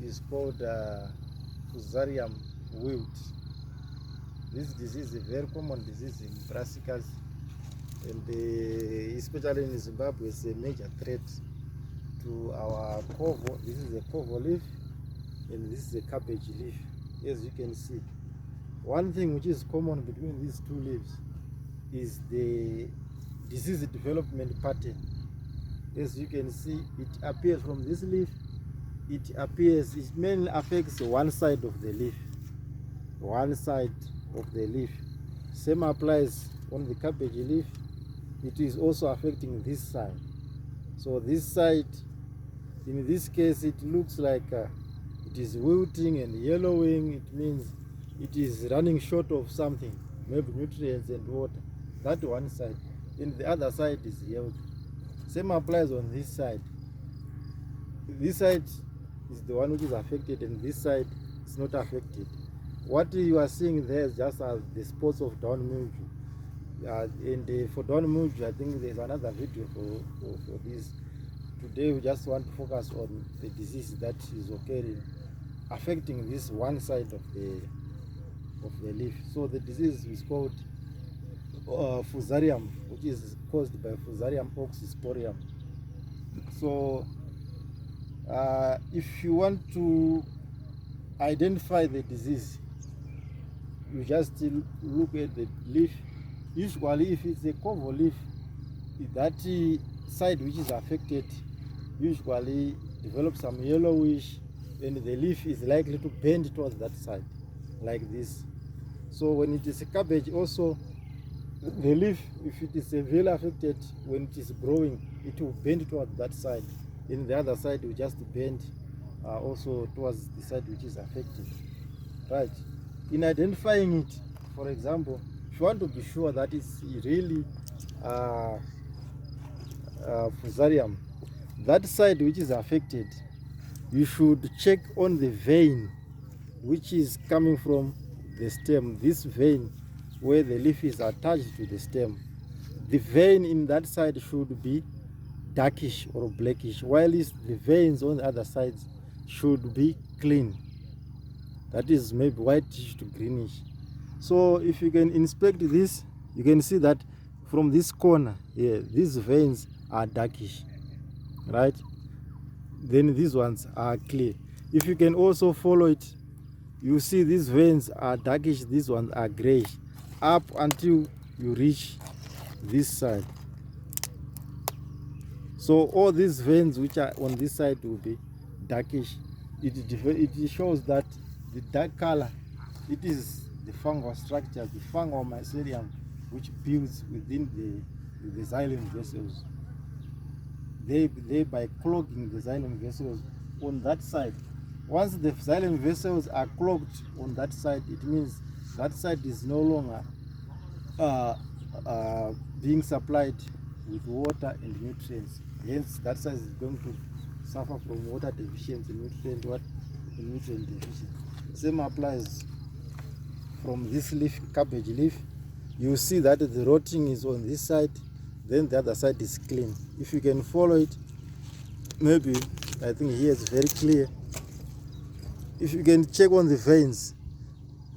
is called Fusarium wilt. This disease is a very common disease in Brassicas, and especially in Zimbabwe, it's a major threat to our covo. This is a covo leaf, and this is a cabbage leaf. As you can see, one thing which is common between these two leaves is the disease development pattern. As you can see, it appears from this leaf. It mainly affects one side of the leaf. One side of the leaf. Same applies on the cabbage leaf. It is also affecting this side. So this side, in this case, it looks like it is wilting and yellowing. It means it is running short of something, maybe nutrients and water. That one side. And the other side is healthy. Same applies on this side. This side is the one which is affected, and this side is not affected. What you are seeing there is just as the spots of down mildew. And for down mildew, I think there's another video for this. Today we just want to focus on the disease that is occurring, affecting this one side of the leaf. So the disease is called Fusarium, which is caused by Fusarium oxysporium. So if you want to identify the disease, you just look at the leaf. Usually, if it's a covo leaf, that side which is affected usually develops some yellowish, and the leaf is likely to bend towards that side, like this. So when it is a cabbage, also the leaf, if it is severely affected, when it is growing, it will bend towards that side, and the other side will just bend also towards the side which is affected. Right. In identifying it, for example, if you want to be sure that it's really Fusarium, that side which is affected, you should check on the vein which is coming from the stem. This vein where the leaf is attached to the stem, the vein in that side should be darkish or blackish, while the veins on the other sides should be clean. That is maybe whitish to greenish. So if you can inspect this, you can see that from this corner here, these veins are darkish, right? Then these ones are clear. If you can also follow it, you see these veins are darkish, these ones are grayish, up until you reach this side. So all these veins which are on this side will be darkish. It shows that the dark color, it is the fungal structure, the fungal mycelium, which builds within the xylem vessels, thereby clogging the xylem vessels on that side. Once the xylem vessels are clogged on that side, it means that side is no longer being supplied with water and nutrients. Hence, that side is going to suffer from water deficiency, nutrient deficiency. Same applies from this leaf, cabbage leaf. You see that the rotting is on this side, then the other side is clean. If you can follow it, maybe, I think here is very clear. If you can check on the veins,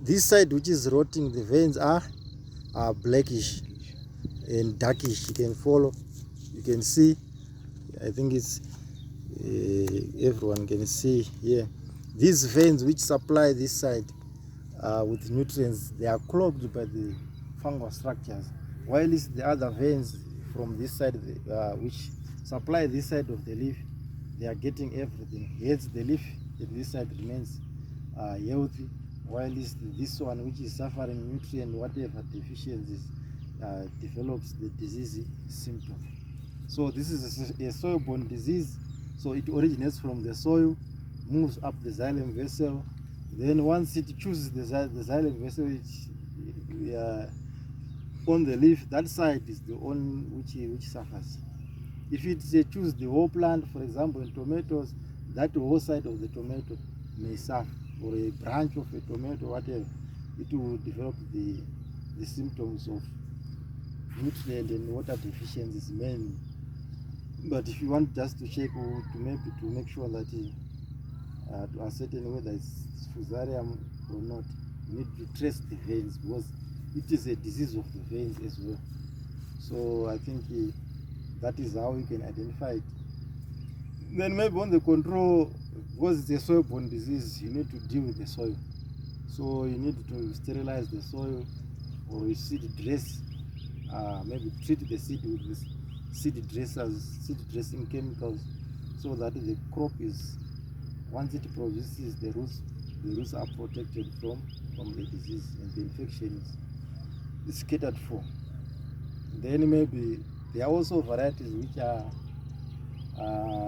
this side which is rotting, the veins are blackish and darkish. You can follow, you can see, I think it's everyone can see here. These veins which supply this side with nutrients, they are clogged by the fungal structures, while the other veins from this side which supply this side of the leaf, they are getting everything. Hence the leaf at this side remains healthy, while this one which is suffering nutrient whatever deficiencies develops the disease symptom. So this is a soil-borne disease. So it originates from the soil, moves up the xylem vessel. Then once it chooses the xylem vessel, on the leaf, that side is the one which suffers. If it chooses the whole plant, for example, in tomatoes, that whole side of the tomato may suffer, or a branch of a tomato, whatever, it will develop the symptoms of nutrient and water deficiencies mainly. But if you want just to check, or to make sure that to ascertain whether it's Fusarium or not. You need to trace the veins because it is a disease of the veins as well. So I think that is how you can identify it. Then maybe on the control, because it's a soil-borne disease, you need to deal with the soil. So you need to sterilize the soil or a seed dress, maybe treat the seed with this seed dressing chemicals, so that the crop is, once it produces the roots are protected from the disease and the infection is catered for. Then maybe there are also varieties which are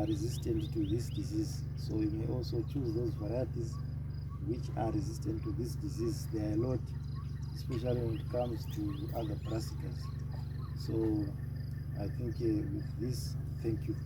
resistant to this disease, so you may also choose those varieties which are resistant to this disease. There are a lot, especially when it comes to other brassicas. So I think with this, thank you.